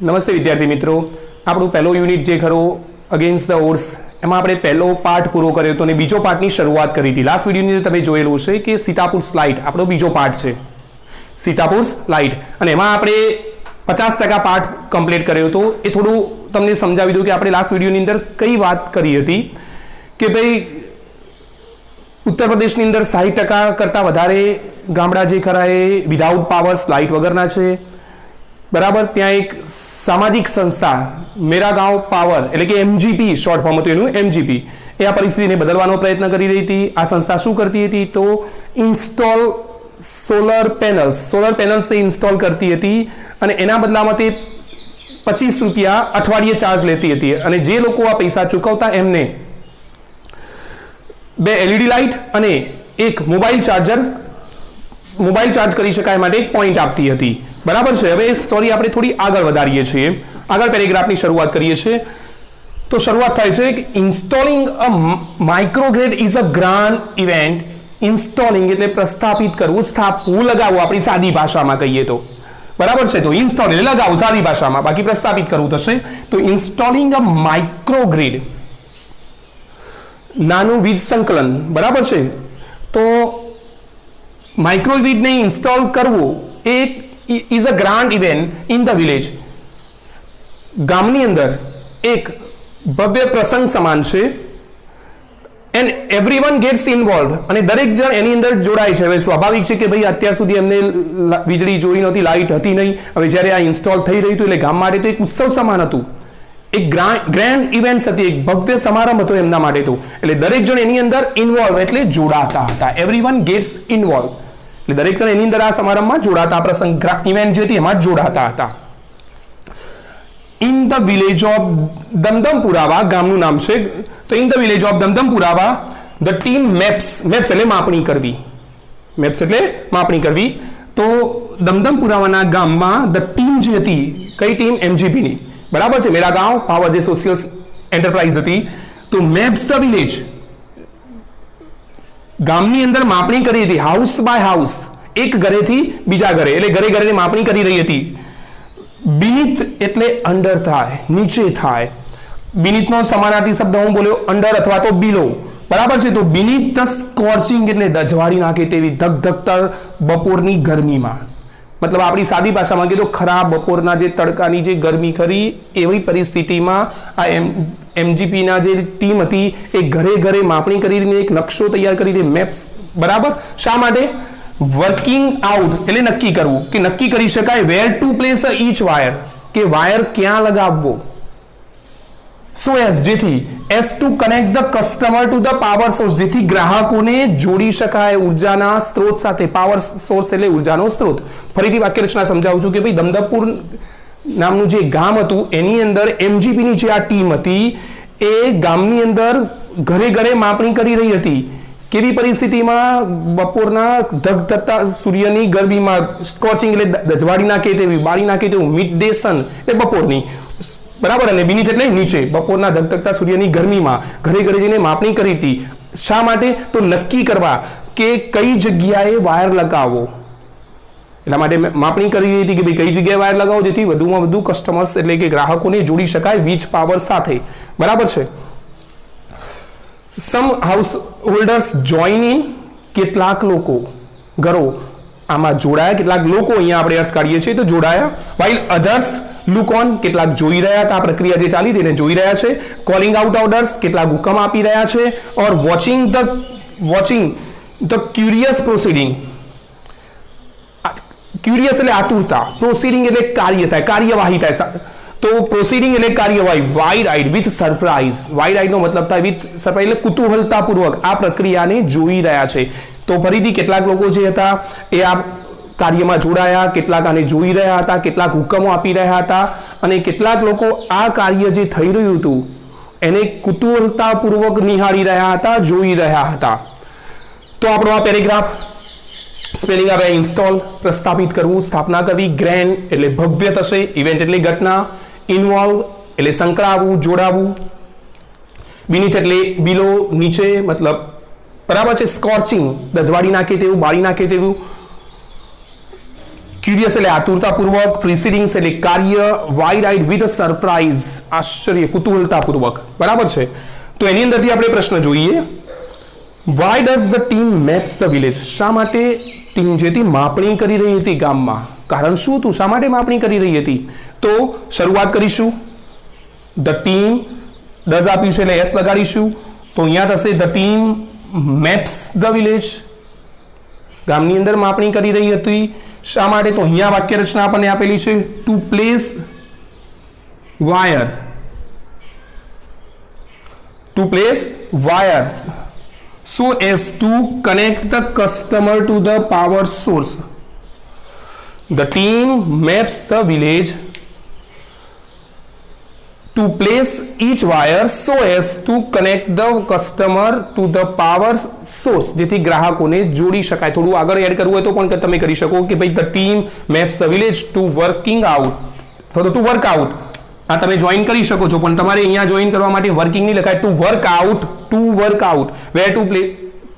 નમસ્તે વિદ્યાર્થી મિત્રો, આપણું પહેલો યુનિટ જે ખરો અગેન્સ્ટ ધ ઓડ્સ એમાં આપણે પહેલો પાર્ટ પૂરો કર્યો હતો અને બીજો પાર્ટની શરૂઆત કરી હતી. લાસ્ટ વિડીયોની અંદર તમે જોયેલું છે કે સીતાપુર લાઇટ આપણો બીજો પાર્ટ છે, સીતાપુર લાઇટ, અને એમાં આપણે 50% પાર્ટ કમ્પ્લીટ કર્યો હતો. એ થોડું તમને સમજાવી દઉં કે આપણે લાસ્ટ વિડીયોની અંદર કઈ વાત કરી હતી કે ભાઈ ઉત્તર પ્રદેશની અંદર 60% કરતાં વધારે ગામડા જે ખરા એ વિધાઉટ પાવર્સ લાઇટ વગરના છે. બરાબર, ત્યાં એક સામાજિક સંસ્થા મેરા ગાંવ પાવર એટલે કે એમજીપી શોર્ટ ફોર્મ હતું એનું, એમજીપી, એ આ પરિસ્થિતિને બદલવાનો પ્રયત્ન કરી રહી હતી. આ સંસ્થા શું કરતી હતી તો ઇન્સ્ટોલ સોલર પેનલ્સને ઇન્સ્ટોલ કરતી હતી અને એના બદલામાં તે 25 રૂપિયા અઠવાડિયે ચાર્જ લેતી હતી અને જે લોકો આ પૈસા ચૂકવતા એમને 2 LED લાઇટ અને એક મોબાઈલ ચાર્જ કરી શકાય માટે એક પોઈન્ટ આપતી હતી. બરાબર છે. હવે સ્ટોરી આપણે થોડી આગળ વધારીએ છીએ, આગળ પેરેગ્રાફની શરૂઆત કરીએ છીએ. તો શરૂઆત થાય છે કે installing a microgrid is a grand event. Installing એટલે પ્રસ્થાપિત કરવું, સ્થાપવું, લગાવવું, આપણી સાદી ભાષામાં કહીએ તો. બરાબર છે. તો ઇન્સ્ટોલ એટલે લગાવવું સાદી ભાષામાં, બાકી પ્રસ્થાપિત કરવું થશે. તો ઇન્સ્ટોલિંગ અ માઇક્રોગ્રીડ, નાનું વીજ સંકલન. બરાબર છે. તો માઇક્રોગ્રીડને ઇન્સ્ટોલ કરવું એક is a grand event in the village. ગામની અંદર એક ભવ્ય પ્રસંગ સમાન છે. and everyone gets involved, અને દરેક જણ એની અંદર જોડાય છે. હવે સ્વાભાવિક છે કે ભાઈ અત્યાર સુધી એમને વીજળી જોઈ નહોતી, લાઇટ હતી નહીં. હવે જ્યારે આ ઇન્સ્ટોલ થઈ રહ્યું હતું એટલે ગામ માટે તો એક ઉત્સવ સમાન હતું, એક ગ્રેન્ડ ઇવેન્ટ હતી, એક ભવ્ય સમારંભ હતો એમના માટે તો. એટલે દરેક જણ એની અંદર ઇન્વોલ્વ એટલે જોડાતા હતા. everyone gets involved એટલે દરેક જણ એની અંદર આ સમારંભમાં જોડાતા, પ્રસંગ ઇવેન્ટ જે હતી એમાં જોડાતા હતા. ઇન ધ વિલેજ ઓફ દમદમપુરાવા, ગામનું નામ છે. તો ઇન ધ વિલેજ ઓફ દમદમપુરાવા ધ ટીમ મેપ્સ એટલે માપણી કરવી, મેપ્સ એટલે માપણી કરવી. તો દમદમપુરાવાના ગામમાં ધ ટીમ જે હતી, કઈ ટીમ? એમજીપીની. બરાબર છે. મેરા ગાંવ પાવર જે સોશિયલ એન્ટરપ્રાઇઝ હતી. તો મેપ્સ ધ વિલેજ, ગામની અંદર માપણી કરી હતી, હાઉસ બાય હાઉસ, એક ઘરેથી બીજા ઘરે, એટલે ઘરે ઘરે માપણી કરી રહી હતી. બિનિથ એટલે અંડર થાય, નીચે થાય. બિનિથનો સમાનાર્થી શબ્દ હું બોલ્યો અંડર અથવા તો બિલો. બરાબર છે. તો બિનિથ ધ સ્કોર્ચિંગ એટલે દજવાડી નાખે તેવી, ધગધગતા બપોરની ગરમીમાં. મતલબ આપણી સાદી ભાષામાં કીધું ખરાબ બપોરના જે તડકાની જે ગરમી ખરી એવી પરિસ્થિતિમાં આ એમજીપીના જે ટીમ હતી એ ઘરે ઘરે માપણી કરીને એક નકશો તૈયાર કરી દે, મેપ્સ. બરાબર. શા માટે? વર્કિંગ આઉટ એટલે નક્કી કરવું, કે નક્કી કરી શકાય વેર ટુ પ્લેસ ઈચ વાયર, કે વાયર ક્યાં લગાવવો. સો એસ જેથી S two connect the customer to the power source, જેથી ગ્રાહકોને જોડી શકાય ઉર્જાના સ્ત્રોત સાથે. પાવર સોર્સ એટલે ઉર્જાનો સ્ત્રોત. ફરીથી વાક્ય રચના સમજાવું છું કે ભાઈ દમદમપુર નામનું જે ગામ હતું એની અંદર એમજીપીની જે આ ટીમ હતી એ ગામની અંદર ઘરે ઘરે માપણી કરી રહી હતી. કેવી પરિસ્થિતિમાં? બપોરના ધગધગતા સૂર્યની ગરમીમાં, સ્કોચિંગ એટલે દજવાડી નાખે તેવી, બાળી નાખે તેવું, મિડ ડે સન એટલે બપોરની. બરાબર. અને બિનિથ એટલે નીચે, બપોરના ધગધગતા સૂર્યની ગરમીમાં ઘરે ઘરે જઈને માપણી કરી હતી. શા માટે? તો નક્કી કરવા કે કઈ જગ્યાએ વાયર લગાવવો. એટલા માટે માપણી કરી હતી કે ભાઈ કઈ જગ્યાએ વાયર લગાવો જેથી વધુમાં વધુ કસ્ટમર્સ એટલે કે ગ્રાહકોને જોડી શકાય વીજ પાવર સાથે. બરાબર છે. સમ હાઉસ હોલ્ડર્સ જોઈન ઇન, કેટલાક લોકો ઘરો આમાં જોડાયા, કેટલાક લોકો અહીંયા આપણે અર્થ કાઢીએ છીએ તો જોડાયા. વાઇલ અધર્સ લુક ઓન, કેટલાક જોઈ રહ્યા હતા, આ પ્રક્રિયા જે ચાલી તેને જોઈ રહ્યા છે. કોલિંગ આઉટ ઓર્ડર્સ, કેટલાક હુકમ આપી રહ્યા છે. Or watching the curious proceeding. Curious એટલે આતુરતા, પ્રોસીડિંગ એટલે કાર્ય થાય, કાર્યવાહી થાય. તો પ્રોસીડિંગ એટલે કાર્યવાહી. વાઇડ આઇડ વિથ સરપ્રાઇઝ, વાઇડ આઇડ નો મતલબ થાય વિથ સરપ્રાઇઝ એટલે કુતૂહલતાપૂર્વક આ પ્રક્રિયાને જોઈ રહ્યા છે. તો ફરીથી કેટલાક લોકો જે હતા એ આ કાર્યમાં જોડાયા, કેટલાક આને જોઈ રહ્યા હતા, કેટલાક હુકમો આપી રહ્યા હતા અને કેટલાક લોકો આ કાર્ય જે થઈ રહ્યું હતું એને કુતૂહલતાપૂર્વક નિહાળી રહ્યા હતા, જોઈ રહ્યા હતા. તો આપણો આ પેરેગ્રાફ સ્પેલિંગ આવે ઇન્સ્ટોલ, પ્રસ્થાપિત કરવું, સ્થાપના કરવી. ગ્રેન્ડ એટલે ભવ્ય થશે, ઇવેન્ટ એટલે ઘટના, ઇન્વોલ્વ એટલે સંકળાવવું, જોડાવવું. બિનિથ એટલે બિલો, નીચે, મતલબ. બરાબર છે. સ્કોર્ચિંગ દજવાડી નાખે તેવું, બાળી નાખે તેવું. ક્યુરિયસ એટલે આતુરતાપૂર્વક, પ્રિસીડિંગ્સ એટલે કાર્ય, વાઇડ આઇડ વિથ સરપ્રાઇઝ, આશ્ચર્ય, કુતૂહલતાપૂર્વક. બરાબર છે. તો એની અંદરથી આપણે પ્રશ્ન જોઈએ. Why does the team maps the village? શા માટે ટીમ જે હતી માપણી કરી રહી હતી ગામમાં? કારણ શું હતું? શા માટે માપણી કરી રહી હતી? તો શરૂઆત કરીશું. ધ ટીમ, ડઝ આપ્યું છે એટલે એસ લગાડીશું. તો અહીંયા થશે the team maps the village. ગામની અંદર માપણી કરી રહી હતી. શા માટે? તો અહીંયા વાક્ય રચના આપણને આપેલી છે, two place wire, two place wires so as to connect the customer to the power source. The team maps the village to place each wire so as to connect the customer to the power source. જેથી ગ્રાહકોને જોડી શકાય. થોડું આગળ add કરવું હોય તો પણ તમે કરી શકો કે ભાઈ the team maps the village to working out, to work out. આ તમે જોઈન કરી શકો છો, પણ તમારે અહીંયા જોઈન કરવા માટે વર્કિંગ નહીં લખાય, to work out, to work out, where to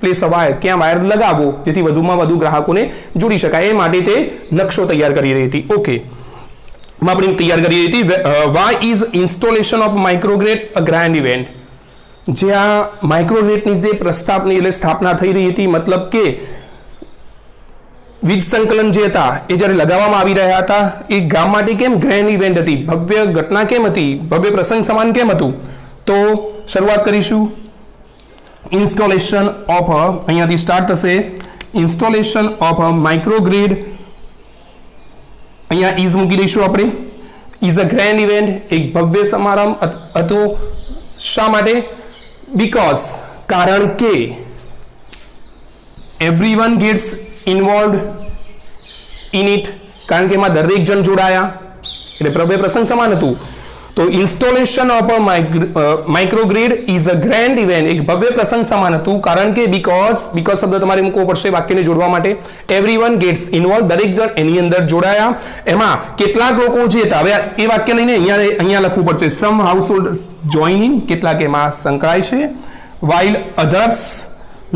place a wire, ક્યાં વાયર લગાવવો જેથી વધુમાં વધુ ગ્રાહકોને જોડી શકાય. એ માટે તે નકશો તૈયાર કરી રહી હતી. ઓકે, માપણી તૈયાર કરી રહી હતી. Why is installation of microgrid a grand event? જે આ માઇક્રોગ્રેડની જે પ્રસ્થાપની એટલે સ્થાપના થઈ રહી હતી, મતલબ કે વીજ સંકલન જે હતા એ જ્યારે લગાવવામાં આવી રહ્યા હતા એ ગામ માટે કેમ ગ્રેન્ડ ઇવેન્ટ હતી, ભવ્ય ઘટના કેમ હતી, ભવ્ય પ્રસંગ સમાન કેમ હતું? તો શરૂઆત કરીશું. ઇન્સ્ટોલેશન ઓફ, અહીંયાથી સ્ટાર્ટ થશે, ઇન્સ્ટોલેશન ઓફ માઇક્રોગ્રીડ. અહીંયા ઇઝ મૂકી દઈશું આપણે. ઇઝ અ ગ્રેન્ડ ઇવેન્ટ, એક ભવ્ય સમારંભ હતો. શા માટે? બીકોઝ, કારણ કે everyone gets involved in it, કારણ કે એમાં દરેક જણ જોડાયા એટલે ભવ્ય પ્રસંગ સમાન હતું. તો installation of a microgrid is a grand event, એક ભવ્ય પ્રસંગ સમાન હતું. કારણ કે બીકોઝ શબ્દ તમારે મૂકવો પડશે વાક્યને જોડવા માટે. એવરીવન ગેટ્સ ઇન્વોલ્વ, દરેક જણ એની અંદર જોડાયા. એમાં કેટલાક લોકો જે હતા, હવે એ વાક્ય લઈને અહીંયા લખવું પડશે. સમ હાઉસહોલ્ડ જોઈન ઇન, કેટલાક એમાં સંકળાય છે. While others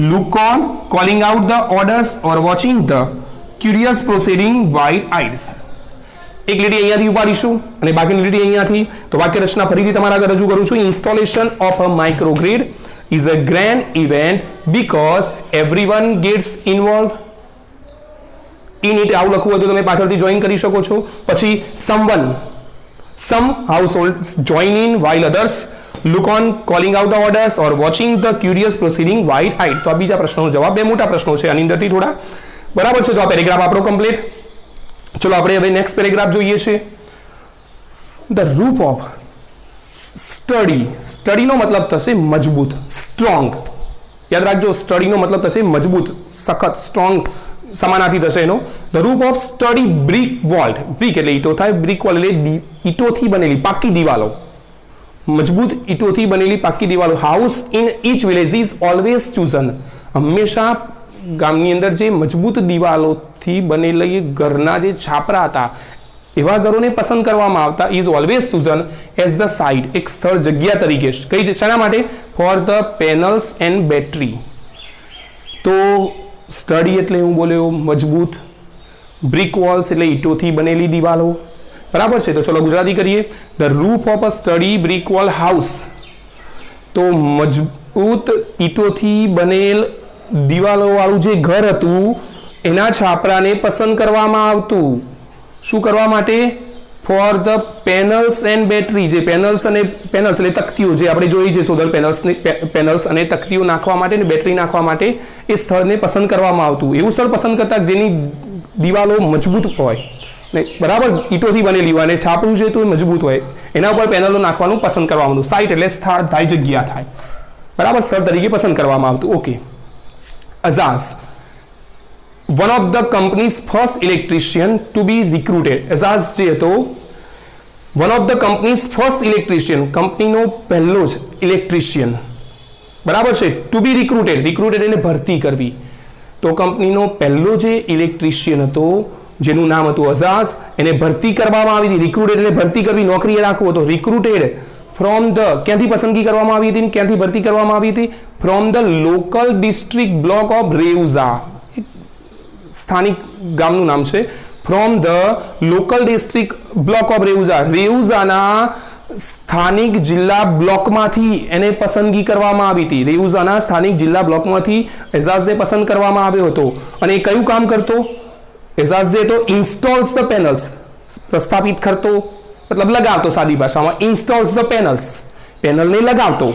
look on, calling out the orders or watching the curious proceeding wide-eyed. એક લીટી અહીંયાથી ઉપાડીશું અને બાકીની લીટી અહીંયાથી. તો વાક્ય રચના ફરીથી તમારા આગળ રજૂ કરું છું. Installation of a microgrid is a grand event because everyone gets involve in it. આવું લખવું હોય તો તમે પાછળથી જોઈન કરી શકો છો. પછી some households join in while others look on, calling out the orders or watching the curious proceeding wide-eyed. તો આ બીજા પ્રશ્નોનો જવાબ. બે મોટા પ્રશ્નો છે આની અંદરથી થોડા. બરાબર છે. તો આ પેરેગ્રાફ આપણો કમ્પ્લીટ. ચલો આપણે હવે નેક્સ્ટ પેરેગ્રાફ જોઈએ છે. ધ રૂપ ઓફ સ્ટડી. સ્ટડીનો મતલબ થશે મજબૂત, સ્ટ્રોંગ. યાદ રાખજો, સ્ટડીનો મતલબ થશે મજબૂત, સખત, સ્ટ્રોંગ સમાનાર્થી થશે એનો. ધ રૂપ ઓફ સ્ટડી બ્રિક વોલ્ડ. બ્રિક એટલે ઈટો થાય, બ્રિક વોલ એટલે ઈટોથી બનેલી પાકી દિવાલો, મજબૂત ઈટોથી બનેલી પાકી દિવાલો. House in each village is always chosen. હંમેશા ગામની અંદર જે મજબૂત દિવાલોથી બનેલી ઘરના જે છાપરા હતા એવા ઘરોને પસંદ કરવામાં આવતા. Is always ચૂઝન as the site, એક સ્થળ, જગ્યા તરીકે. કઈ શાના માટે? For the panels and battery. તો સ્ટડી એટલે હું બોલ્યો મજબૂત, બ્રિક વોલ્સ એટલે ઈટોથી બનેલી દિવાલો. બરાબર છે. તો ચલો ગુજરાતી કરીએ. The roof of a sturdy brick wall house. તો મજબૂત ઈટોથી બનેલ દિવાલો વાળું જે ઘર હતું એના છાપરાને પસંદ કરવામાં આવતું. શું કરવા માટે? For the panels and battery. જે પેનલ્સ એટલે તકતીઓ, જે આપણે જોઈ છે સોલર પેનલ્સ અને તકતીઓ નાખવા માટે ને બેટરી નાખવા માટે એ સ્થળને પસંદ કરવામાં આવતું. એવું સ્થળ પસંદ કરતા જેની દિવાલો મજબૂત હોય, બરાબર, ઈટોથી બનેલી હોય અને છાપરું છે તો મજબૂત હોય, એના ઉપર પેનલો નાખવાનું પસંદ કરવામાં આવતું. સાઇટ એટલે સ્થળ થાય, જગ્યા થાય, બરાબર, સ્થળ તરીકે પસંદ કરવામાં આવતું. Okay. Azaz, one of the companies first electrician to be recruited. Ejaz જે હતો one of the companies first electrician, કંપનીનો પહેલો જ ઇલેક્ટ્રિશિયન, બરાબર છે. ટુ બી રિક્રુટેડ, રિક્રુટેડ એટલે ભરતી કરવી. તો કંપનીનો પહેલો જે ઇલેક્ટ્રિશિયન હતો જેનું નામ હતું અઝાઝ, એને ભરતી કરવામાં આવી હતી. રિક્રુટેડ એટલે ભરતી કરવી, નોકરીએ રાખવો. તો રિક્રુટેડ ફ્રોમ ધ, ક્યાંથી પસંદગી કરવામાં આવી હતી, ક્યાંથી ભરતી કરવામાં આવી હતી? From the local district block of Reuza, સ્થાનિક ગામનું નામ છે. From the local district block of Reuza, રેઉઝાના સ્થાનિક જિલ્લા બ્લોકમાંથી એને પસંદગી કરવામાં આવી હતી. રેઉઝાના સ્થાનિક જિલ્લા બ્લોકમાંથી એઝાઝને પસંદ કરવામાં આવ્યો હતો. અને એ કયું કામ કરતો? એઝાઝ જે તો ઇન્સ્ટોલ્સ ધ પેનલ્સ, પ્રસ્થાપિત કરતો મતલબ લગાવતો, સાદી ભાષામાં ઇન્સ્ટોલ્સ ધ પેનલ્સ, પેનલને લગાવતો.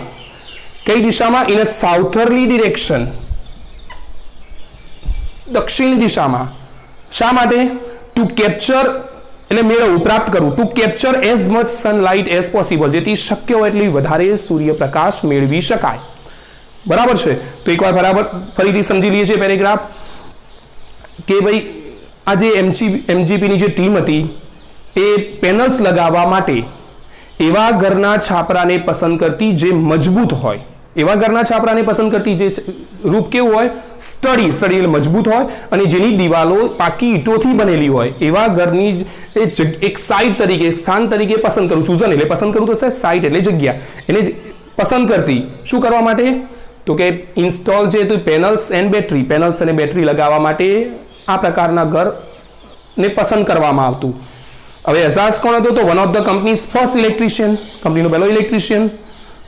કઈ દિશામાં? ઇન અ સાઉથર્લી ડિરેક્શન, દક્ષિણ દિશામાં. શા માટે? ટુ કેપ્ચર એટલે મેળવવું, પ્રાપ્ત કરવું. Two capture as much sunlight as possible, જેથી શક્ય હોય એટલી વધારે સૂર્યપ્રકાશ મેળવી શકાય. બરાબર છે? તો એકવાર બરાબર ફરીથી સમજી લઈએ છીએ પેરેગ્રાફ કે ભાઈ આ જે એમજીપીની જે ટીમ હતી એ પેનલ્સ લગાવવા માટે એવા ઘરના છાપરાને પસંદ કરતી જે મજબૂત હોય, એવા ઘરના છાપરાને પસંદ કરતી જે રૂપ કેવું હોય? સ્ટડી એટલે મજબૂત હોય અને જેની દિવાલો પાકી ઈંટોથી બનેલી હોય એવા ઘરની એક સાઇટ તરીકે, એક સ્થાન તરીકે પસંદ કરું. ચૂઝન એટલે પસંદ કરું તો સાઇટ એટલે જગ્યા, એને પસંદ કરતી. શું કરવા માટે? તો કે ઇન્સ્ટોલ જે હતું પેનલ્સ એન્ડ બેટરી, પેનલ્સ અને બેટરી લગાવવા માટે આ પ્રકારના ઘરને પસંદ કરવામાં આવતું. હવે એઝાઝ કોણ હતો? તો one of the companies first electrician, કંપનીનો પહેલો ઇલેક્ટ્રિશિયન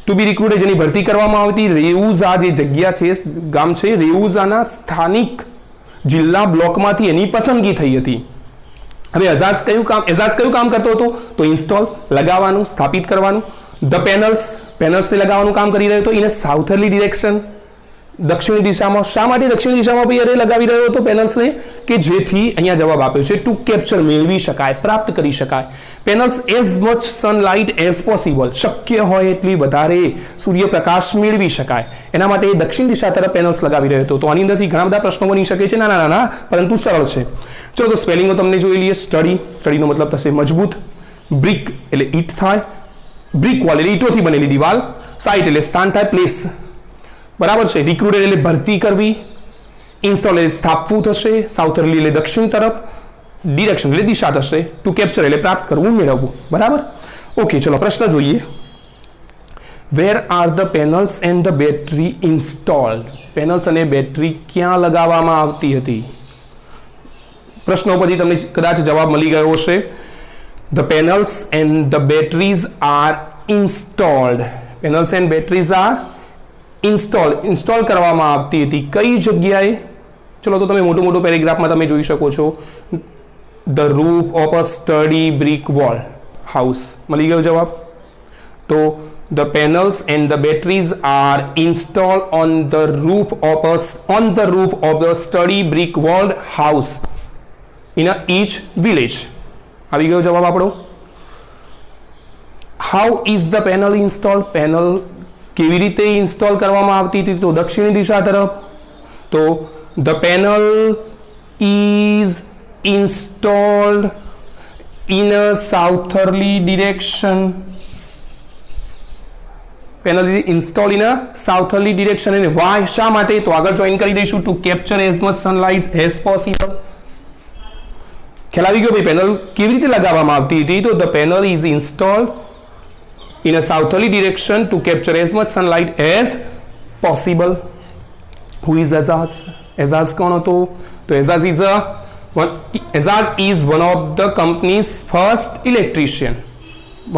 ટુ બી રિક્રુટેડ, જેની ભરતી કરવામાં આવતી. રેઉઝા જે જગ્યા છે, ગામ છે, રેઉઝાના સ્થાનિક જિલ્લા બ્લોકમાંથી એની પસંદગી થઈ હતી. હવે એઝાઝ કયું કામ કરતો હતો? તો ઇન્સ્ટોલ લગાવવાનું, સ્થાપિત કરવાનું. ધ પેનલ્સને લગાવવાનું કામ કરી રહ્યો હતો. ઇન અ સાઉથર્લી ડિરેક્શન, દક્ષિણ દિશામાં. શા માટે દક્ષિણ દિશામાં ભાઈ લગાવી રહ્યો હતો પેનલ્સને? કે જેથી અહીંયા જવાબ આપ્યો છે ટુ કેપ્ચર, મેળવી શકાય, પ્રાપ્ત કરી શકાય. Panels as much sunlight as possible, શક્ય હોય એટલી વધારે સૂર્યપ્રકાશ મેળવી શકાય. એના માટે દક્ષિણ દિશા તરફ પેનલ્સ લગાવી રહ્યો હતો. તો આની અંદરથી ઘણા બધા પ્રશ્નો બની શકે છે, નાના પરંતુ સરળ છે. ચલો તો સ્પેલિંગો તમને જોઈ લઈએ. સ્ટડીનો મતલબ થશે મજબૂત. બ્રિક એટલે ઈંટ થાય. બ્રિક વોલ એટલે ઈંટોથી બનેલી દિવાલ. સાઇટ એટલે સ્થાન થાય, પ્લેસ. બરાબર છે? રિક્રુટેડ એટલે ભરતી કરવી. ઇન્સ્ટોલ એટલે સ્થાપવું થશે. સાઉથર્લી એટલે દક્ષિણ તરફ. ડિરેક્શન એટલે દિશા થશે. ટુ કેપ્ચર એટલે પ્રાપ્ત કરવું, મેળવવું. બરાબર? ઓકે, ચલો પ્રશ્ન જોઈએ. Where are the panels and the battery installed? Panels અને બેટરી ક્યાં લગાવવામાં આવતી હતી? પ્રશ્નો પછી તમને કદાચ જવાબ મળી ગયો હશે. The panels and the batteries are installed. Panels and batteries are install કરવામાં આવતી હતી. કઈ જગ્યાએ? ચલો તો તમે મોટું પેરેગ્રાફમાં તમે જોઈ શકો છો. The roof of a sturdy brick wall house. મળી ગયો જવાબ. તો the panels and the batteries are install on the roof of the sturdy brick wall house in a each village. આવી ગયો જવાબ આપણો. How is the panel install? Panel કેવી રીતે ઇન્સ્ટોલ કરવામાં આવતી હતી? તો દક્ષિણ દિશા તરફ. તો the panel is installed in a southerly direction. Panel is installed in a southerly direction. અને વાય શા માટે? તો આગળ જોઈન કરી દઈશું. To capture as much sunlight as possible. ખ્યાલ આવી ગયો ભાઈ? પેનલ કેવી રીતે લગાવવામાં આવતી હતી? તો the panel is installed in a southerly direction to capture as much sunlight as possible. Who is Azaz? Azaz કોણ હતો? તો Azaz is one of the company's first electrician.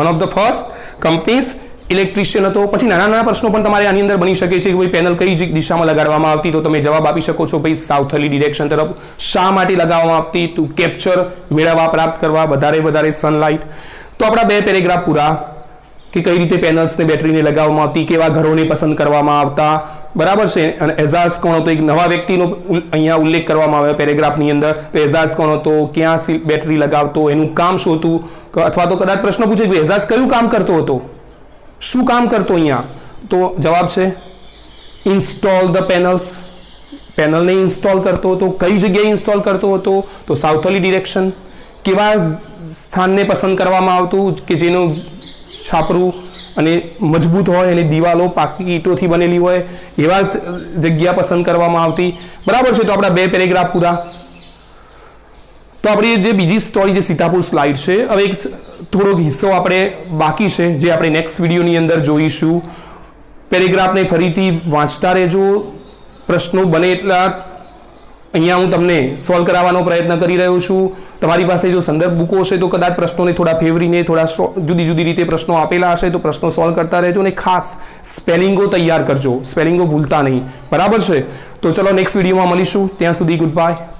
One of the first company's electrician હતો. પછી નાના પ્રશ્નો પણ તમારે આની અંદર બની શકે છે કે ભાઈ પેનલ કઈ દિશામાં લગાડવામાં આવતી? તો તમે જવાબ આપી શકો છો ભાઈ સાઉથર્લી ડિરેક્શન તરફ. શા માટે લગાવવામાં આવતી? ટુ કેપ્ચર, મેળવવા, પ્રાપ્ત કરવા વધારે સનલાઇટ. તો આપણા બે પેરેગ્રાફ પૂરા કે કઈ રીતે પેનલ્સને બેટરીને લગાવવામાં આવતી, કેવા ઘરોને પસંદ કરવામાં આવતા. બરાબર છે? અને એઝાઝ કોણ હતો? એક નવા વ્યક્તિનો અહીંયા ઉલ્લેખ કરવામાં આવ્યો પેરેગ્રાફની અંદર. તો એઝાઝ કોણ હતો? ક્યાં બેટરી લગાવતો? એનું કામ શું હતું? અથવા તો કદાચ પ્રશ્ન પૂછે કે એઝાઝ કયું કામ કરતો હતો? શું કામ કરતો અહીંયા? તો જવાબ છે ઇન્સ્ટોલ ધ પેનલ્સ. પેનલને ઇન્સ્ટોલ કરતો હતો. કઈ જગ્યાએ ઇન્સ્ટોલ કરતો હતો? તો સાઉથર્લી ડિરેક્શન. કેવા સ્થાનને પસંદ કરવામાં આવતું કે જેનું છાપરું અને મજબૂત હોય અને દિવાલો પાકી ઈંટોથી બનેલી હોય એવા જગ્યા પસંદ કરવામાં આવતી. બરાબર છે? તો આપણા બે પેરેગ્રાફ પૂરા. તો આપણી જે બીજી સ્ટોરી જે સીતાપુર સ્લાઇડ છે, હવે એક થોડોક હિસ્સો આપણે બાકી છે જે આપણે નેક્સ્ટ વિડીયોની અંદર જોઈશું. પેરેગ્રાફને ફરીથી વાંચતા રહેજો. પ્રશ્નો બને એટલા અહીંયા હું તમને સોલ્વ કરાવવાનો પ્રયત્ન કરી રહ્યો છું. તમારી પાસે જો સંદર્ભ બુકો હશે તો કદાચ પ્રશ્નોને થોડા ફેવરીને થોડા જુદી જુદી રીતે પ્રશ્નો આપેલા હશે તો પ્રશ્નો સોલ્વ કરતા રહેજો અને ખાસ સ્પેલિંગો તૈયાર કરજો. સ્પેલિંગો ભૂલતા નહીં. બરાબર છે? તો ચલો નેક્સ્ટ વિડીયોમાં મળીશું. ત્યાં સુધી ગુડ બાય.